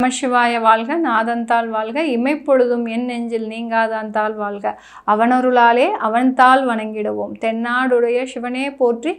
நமசிவாய வாழ்க, நாதன்தாள் வாழ்க, இமைப்பொழுதும் என் நெஞ்சில் நீங்காதான் தாள் வாழ்க, அவனருளாலே அவன்தாள் வணங்கிடுவோம். தென்னாடுடைய சிவனே போற்றி,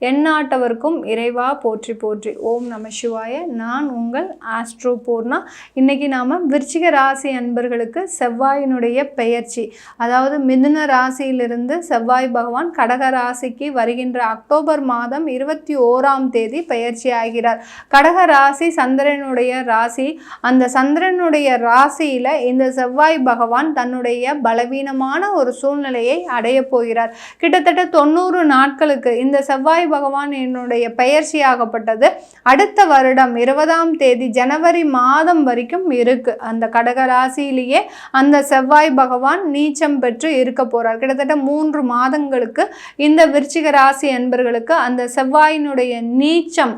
எந்நாட்டவர்க்கும் இறைவா போற்றி போற்றி. ஓம் நமசிவாய. நான் உங்கள் ஆஸ்ட்ரோ பூர்ணா. இன்னைக்கு நாம விருச்சிக ராசி அன்பர்களுக்கு செவ்வாயினுடைய பெயர்ச்சி, அதாவது மிதுன ராசியிலிருந்து செவ்வாய் பகவான் கடக ராசிக்கு வருகின்ற அக்டோபர் மாதம் 21ஆம் தேதி பெயர்ச்சி ஆகிறார். கடக ராசி சந்திரனுடைய ராசி. அந்த சந்திரனுடைய ராசியில இந்த செவ்வாய் பகவான் தன்னுடைய பலவீனமான ஒரு சூழ்நிலையை அடைய போகிறார். கிட்டத்தட்ட 90 நாட்களுக்கு இந்த செவ்வாய் பகவான் என்னுடைய பெயர்ச்சியாகப்பட்டது அடுத்த வருடம் 20ஆம் தேதி ஜனவரி மாதம் வரைக்கும் இருக்கு. அந்த கடக ராசியிலேயே அந்த செவ்வாய் பகவான் நீச்சம் பெற்று இருக்க போறார். கிட்டத்தட்ட 3 மாதங்களுக்கு இந்த விருச்சிக ராசி என்பர்களுக்கு அந்த செவ்வாயினுடைய நீச்சம்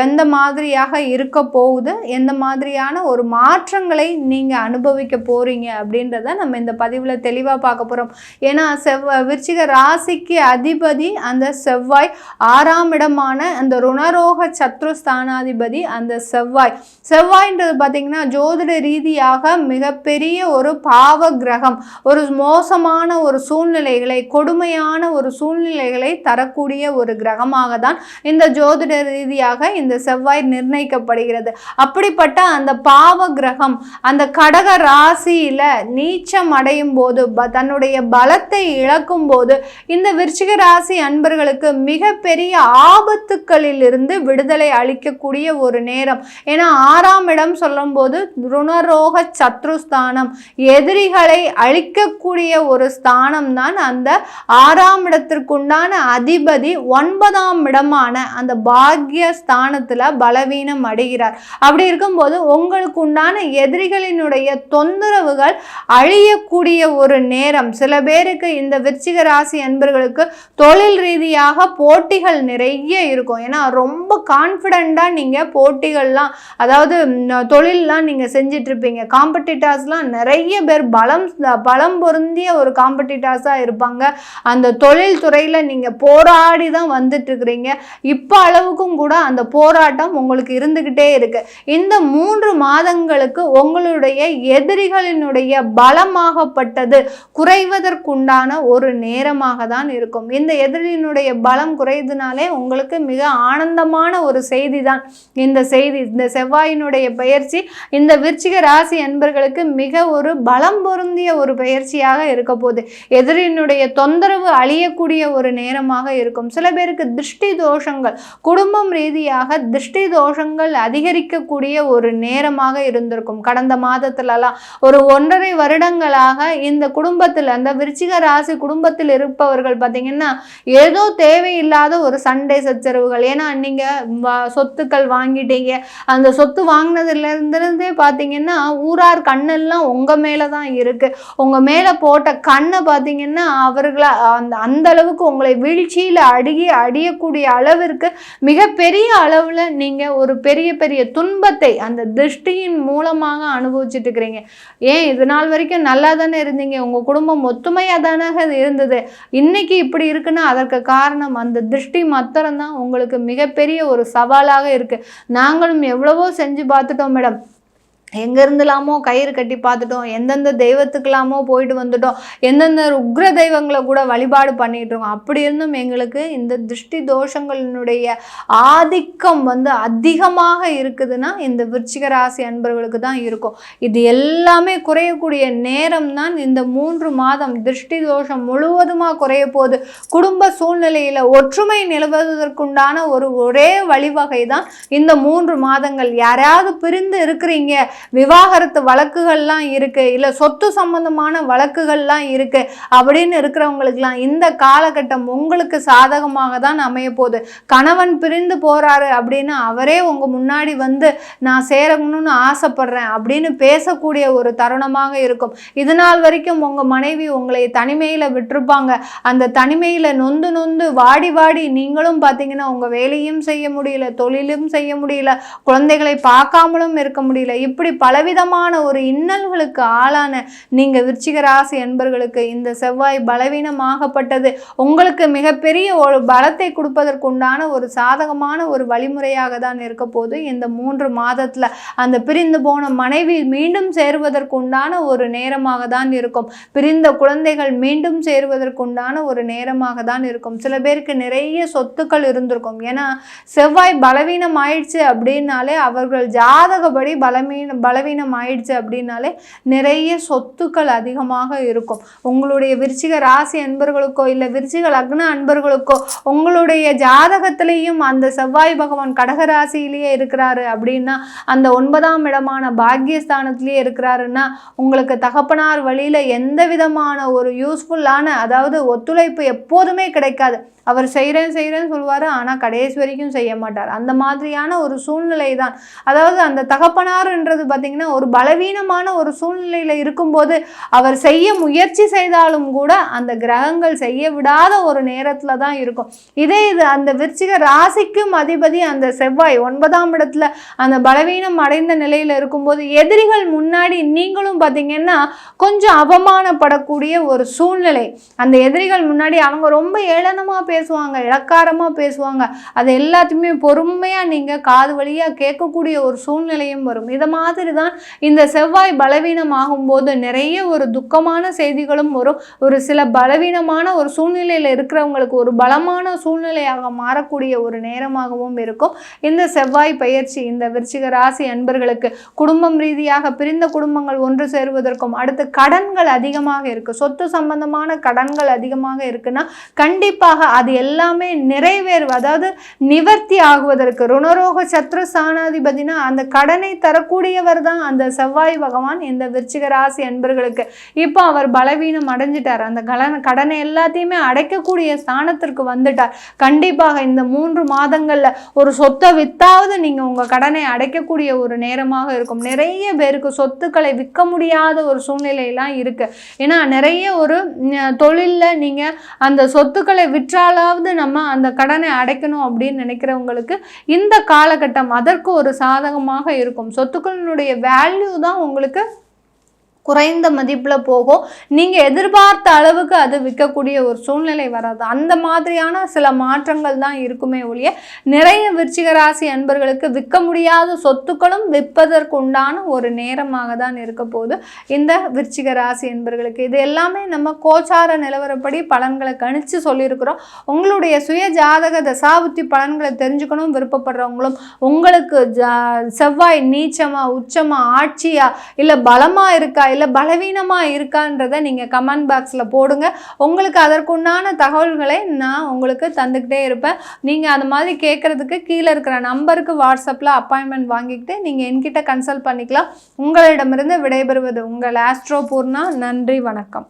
எந்த மாதிரியாக இருக்க போகுது, எந்த மாதிரியான ஒரு மாற்றங்களை நீங்க அனுபவிக்க போறீங்க அப்படின்றத நம்ம இந்த பதிவுல தெளிவா பார்க்க போறோம். ஏன்னா விருச்சிக ராசிக்கு அதிபதி அந்த செவ்வாய், 6ஆம் இடமான அந்த ருணரோக சத்ருஸ்தானாதிபதி அந்த செவ்வாய்ன்றது பார்த்தீங்கன்னா ஜோதிட ரீதியாக மிகப்பெரிய ஒரு பாவ கிரகம். ஒரு மோசமான ஒரு சூழ்நிலைகளை, கொடுமையான ஒரு சூழ்நிலைகளை தரக்கூடிய ஒரு கிரகமாக தான் இந்த ஜோதிட ரீதியாக இந்த செவ்வாய் நிர்ணயிக்கப்படுகிறது. அப்படிப்பட்ட அந்த பாவ கிரகம் அந்த கடக ராசியில நீச்சம் அடையும் போது, தன்னுடைய பலத்தை இழக்கும் போது இந்த விருச்சிக ராசி அன்பர்களுக்கு மிகப்பெரிய ஆபத்துக்களில் இருந்து விடுதலை அளிக்கக்கூடிய ஒரு நேரம். ஏன்னா 6ஆம் இடம் சொல்லும் போது ருணரோக சத்ருஸ்தானம், எதிரிகளை அழிக்கக்கூடிய ஒரு ஸ்தானம் தான். அந்த 6ஆம் இடத்திற்குண்டான அதிபதி 9ஆம் இடமான அந்த பாக்ய ஸ்தானத்துல பலவீனம் அடைகிறார். அப்படி இருக்கும்போது உங்களுக்கு உண்டான எதிரிகளினுடைய தொந்தரவுகள் அழியக்கூடிய ஒரு நேரம். சில பேருக்கு இந்த விருச்சிக ராசி அன்பர்களுக்கு தொழில் ரீதியாக போட்டிகள் நிறைய இருக்கும். ஏன்னா ரொம்ப கான்ஃபிடென்ட்டா நீங்க போட்டிகள்லாம், அதாவது தொழிலெலாம் நீங்க செஞ்சிட்டு இருப்பீங்க. காம்படிட்டர்ஸ்லாம் நிறைய பேர் பலம் பொருந்திய ஒரு காம்படிட்டர்ஸாக இருப்பாங்க. அந்த தொழில் துறையில நீங்க போராடி தான் வந்துட்டு இருக்கிறீங்க. இப்போ அளவுக்கும் கூட அந்த போராட்டம் உங்களுக்கு இருந்துகிட்டே இருக்கு. இந்த 3 மாதங்களுக்கு உங்களுடைய எதிரிகளினுடைய பலமாகப்பட்டது குறைவதற்குண்டான ஒரு நேரமாக தான் இருக்கும். இந்த எதிரியினுடைய பலம் குறைந்தனாலே உங்களுக்கு மிக ஆனந்தமான ஒரு செய்தி தான் இந்த செய்தி. இந்த செவ்வாயினுடைய பெயர்ச்சி இந்த விருச்சிக ராசி என்பர்களுக்கு மிக ஒரு பலம் பொருந்திய ஒரு பெயர்ச்சியாக இருக்க போகுது. எதிரியினுடைய தொந்தரவு அழியக்கூடிய ஒரு நேரமாக இருக்கும். சில பேருக்கு திருஷ்டி தோஷங்கள், குடும்பம் ரீதியாக திருஷ்டி தோஷங்கள் அதிகரிக்கக்கூடிய ஒரு நேரமாக இருந்திருக்கும். கடந்த மாதத்துலலாம் ஒரு 1.5 வருடங்களாக இந்த குடும்பத்தில், அந்த விருச்சிக ராசி குடும்பத்தில் இருப்பவர்கள் பார்த்தீங்கன்னா ஏதோ தேவையில்லாத ஒரு சண்டை சச்சரவுகள். ஏன்னா நீங்க சொத்துக்கள் வாங்கிட்டீங்க. அந்த சொத்து வாங்கினதுலேருந்தே பார்த்தீங்கன்னா ஊரார் கண்ணெல்லாம் உங்க மேல தான் இருக்கு. உங்க மேல போட்ட கண்ணை பார்த்தீங்கன்னா அவர்களை அந்த அளவுக்கு உங்களை வீழ்ச்சியில் அடியக்கூடிய அளவிற்கு மிகப்பெரிய அளவுல நீங்க ஒரு பெரிய பெரிய துன்பத்தை அந்த திருஷ்டியின் மூலமாக அனுபவிச்சுட்டு இருக்கிறீங்க. ஏன் இது நாள் வரைக்கும் நல்லா தானே இருந்தீங்க, உங்க குடும்பம் ஒத்துமையா தானே இருந்தது, இன்னைக்கு இப்படி இருக்குன்னா அதற்கு காரணம் அந்த திருஷ்டி மாத்திரம் தான் உங்களுக்கு மிகப்பெரிய ஒரு சவாலாக இருக்கு. நாங்களும் எவ்வளவோ செஞ்சு பார்த்துட்டோம் மேடம், எங்க இருந்துலாமோ கயிறு கட்டி பார்த்துட்டோம், எந்தெந்த தெய்வத்துக்கெல்லாமோ போயிட்டு வந்துட்டோம், எந்தெந்த உக்ர தெய்வங்களை கூட வழிபாடு பண்ணிட்டு இருக்கோம். அப்படி இருந்தும் எங்களுக்கு இந்த திருஷ்டி தோஷங்களினுடைய ஆதிக்கம் அதிகமாக இருக்குதுன்னா இந்த விருச்சிக ராசி அன்பர்களுக்கு தான் இருக்கும். இது எல்லாமே குறையக்கூடிய நேரம் தான் இந்த 3 மாதம். திருஷ்டி தோஷம் முழுவதுமாக குறைய போகுது. குடும்ப சூழ்நிலையில ஒற்றுமை நிலவுவதற்குண்டான ஒரே வழிவகை தான் இந்த 3 மாதங்கள். யாராவது பிரிந்து இருக்கிறீங்க, விவாகரத்து வழக்குகள்லாம் இருக்கு, இல்ல சொத்து சம்பந்தமான வழக்குகள்லாம் இருக்கு அப்படின்னு இருக்கிறவங்களுக்குலாம் இந்த காலகட்டம் உங்களுக்கு சாதகமாக தான் அமைய போகுது. கணவன் பிரிந்து போறாரு அப்படின்னு அவரே உங்க முன்னாடி நான் சேரணும்னு ஆசைப்படுறேன் அப்படின்னு பேசக்கூடிய ஒரு தருணமாக இருக்கும். இது நாள் வரைக்கும் உங்க மனைவி உங்களை தனிமையில விட்டுருப்பாங்க. அந்த தனிமையில நொந்து வாடி நீங்களும் பார்த்தீங்கன்னா உங்க வேலையும் செய்ய முடியல, தொழிலும் செய்ய முடியல, குழந்தைகளை பார்க்காமலும் இருக்க முடியல. இப்படி பலவிதமான ஒரு இன்னல்களுக்கு ஆளான நீங்கள் விருச்சிக ராசி அன்பர்களுக்கு இந்த செவ்வாய் பலவீனமாகப்பட்டது உங்களுக்கு மிகப்பெரிய ஒரு பலத்தை கொடுப்பதற்குண்டான ஒரு சாதகமான ஒரு வழிமுறையாக தான் இருக்க போது. இந்த 3 மாதத்துல அந்த பிரிந்து போன மனைவி மீண்டும் சேருவதற்குண்டான ஒரு நேரமாக தான் இருக்கும். பிரிந்த குழந்தைகள் மீண்டும் சேருவதற்குண்டான ஒரு நேரமாக தான் இருக்கும். சில பேருக்கு நிறைய சொத்துக்கள் இருந்திருக்கும். ஏன்னா செவ்வாய் பலவீனம் ஆயிடுச்சு அப்படின்னாலே அவர்கள் ஜாதகப்படி பலவீனம் ஆயிடுச்சு அப்படின்னாலே நிறைய சொத்துக்கள் அதிகமாக இருக்கும். உங்களுடைய விருச்சிக ராசி அன்பர்களுக்கோ இல்லை விருச்சிக லக்ன அன்பர்களுக்கோ உங்களுடைய ஜாதகத்திலையும் அந்த செவ்வாய் பகவான் கடகராசியிலேயே இருக்கிறாரு அப்படின்னா, அந்த 9ஆம் இடமான பாக்கியஸ்தானத்திலேயே இருக்கிறாருன்னா, உங்களுக்கு தகப்பனார் வழியில எந்த விதமான ஒரு யூஸ்ஃபுல்லான அதாவது ஒத்துழைப்பு எப்போதுமே கிடைக்காது. அவர் செய்கிறேன்னு சொல்லுவார், ஆனால் கடைசி வரைக்கும் செய்ய மாட்டார். அந்த மாதிரியான ஒரு சூழ்நிலை தான். அதாவது அந்த தகப்பனார்ன்றது பார்த்திங்கன்னா ஒரு பலவீனமான ஒரு சூழ்நிலையில் இருக்கும்போது அவர் செய்ய முயற்சி செய்தாலும் கூட அந்த கிரகங்கள் செய்ய விடாத ஒரு நேரத்தில் தான் இருக்கும். இது அந்த விருச்சிக ராசிக்கும் அதிபதி அந்த செவ்வாய் 9ஆம் இடத்துல அந்த பலவீனம் அடைந்த நிலையில் இருக்கும்போது எதிரிகள் முன்னாடி நீங்களும் பார்த்திங்கன்னா கொஞ்சம் அவமானப்படக்கூடிய ஒரு சூழ்நிலை. அந்த எதிரிகள் முன்னாடி அவங்க ரொம்ப ஏளனமாக பேசுவாங்க, இலக்காரமாக பேசுவாங்க. அது எல்லாத்தையுமே பொறுமையாக நீங்கள் காது வழியாக கேட்கக்கூடிய ஒரு சூழ்நிலையும் வரும். இதை மாதிரி தான் இந்த செவ்வாய் பலவீனம் ஆகும்போது நிறைய ஒரு துக்கமான செய்திகளும் வரும். ஒரு சில பலவீனமான ஒரு சூழ்நிலையில் இருக்கிறவங்களுக்கு ஒரு பலமான சூழ்நிலையாக மாறக்கூடிய ஒரு நேரமாகவும் இருக்கும் இந்த செவ்வாய் பயிற்சி. இந்த விருச்சிக ராசி அன்பர்களுக்கு குடும்பம் ரீதியாக பிரிந்த குடும்பங்கள் ஒன்று சேருவதற்கும், அடுத்து கடன்கள் அதிகமாக இருக்குது, சொத்து சம்பந்தமான கடன்கள் அதிகமாக இருக்குன்னா கண்டிப்பாக அது எல்லாமே நிறைவேறு அதாவது நிவர்த்தி ஆகுவதற்கு ருணரோக சத்ரு ஸ்தானாதிபதினா அந்த கடனை தரக்கூடியவர் தான் அந்த செவ்வாய் பகவான் இந்த விருச்சிக ராசி அன்பர்களுக்கு. இப்போ அவர் பலவீனம் அடைஞ்சிட்டார். அந்த கடனை எல்லாத்தையுமே அடைக்கக்கூடிய ஸ்தானத்திற்கு வந்துட்டார். கண்டிப்பாக இந்த 3 மாதங்கள்ல ஒரு சொத்தை வித்தாவது நீங்க உங்க கடனை அடைக்கக்கூடிய ஒரு நேரமாக இருக்கும். நிறைய பேருக்கு சொத்துக்களை விற்க முடியாத ஒரு சூழ்நிலையெல்லாம் இருக்கு. ஏன்னா நிறைய ஒரு தொழில்ல நீங்க அந்த சொத்துக்களை விற்றாலாவது நம்ம அந்த கடனை அடைக்கணும் அப்படின்னு நினைக்கிறவங்களுக்கு இந்த காலகட்டம் அதற்கு ஒரு சாதகமாக இருக்கும். சொத்துக்களினுடைய வேல்யூ தான் உங்களுக்கு குறைந்த மதிப்பில் போகும். நீங்கள் எதிர்பார்த்த அளவுக்கு அது விற்கக்கூடிய ஒரு சூழ்நிலை வராது. அந்த மாதிரியான சில மாற்றங்கள் தான் இருக்குமே ஒழிய நிறைய விருச்சிக ராசி அன்பர்களுக்கு விற்க முடியாத சொத்துக்களும் விற்பதற்கு உண்டான ஒரு நேரமாக தான் இருக்க போகுது இந்த விருச்சிக ராசி அன்பர்களுக்கு. இது எல்லாமே நம்ம கோச்சார நிலவரப்படி பலன்களை கணிச்சு சொல்லியிருக்கிறோம். உங்களுடைய சுய ஜாதக தசாபுத்தி பலன்களை தெரிஞ்சுக்கணும் விருப்பப்படுறவங்களும், உங்களுக்கு செவ்வாய் நீச்சமா உச்சமா ஆட்சியா இல்லை பலமா இருக்கா இல்லை பலவீனமாக இருக்கான்றதை நீங்கள் கமெண்ட் பாக்ஸில் போடுங்க. உங்களுக்கு அதற்குண்டான தகவல்களை நான் உங்களுக்கு தந்துக்கிட்டே இருப்பேன். நீங்கள் அது மாதிரி கேட்குறதுக்கு கீழே இருக்கிற நம்பருக்கு வாட்ஸ்அப்பில் அப்பாயின்மெண்ட் வாங்கிக்கிட்டு நீங்கள் என்கிட்ட கன்சல்ட் பண்ணிக்கலாம். உங்களிடமிருந்து விடைபெறுவது உங்கள் ஆஸ்ட்ரோ பூர்ணா. நன்றி, வணக்கம்.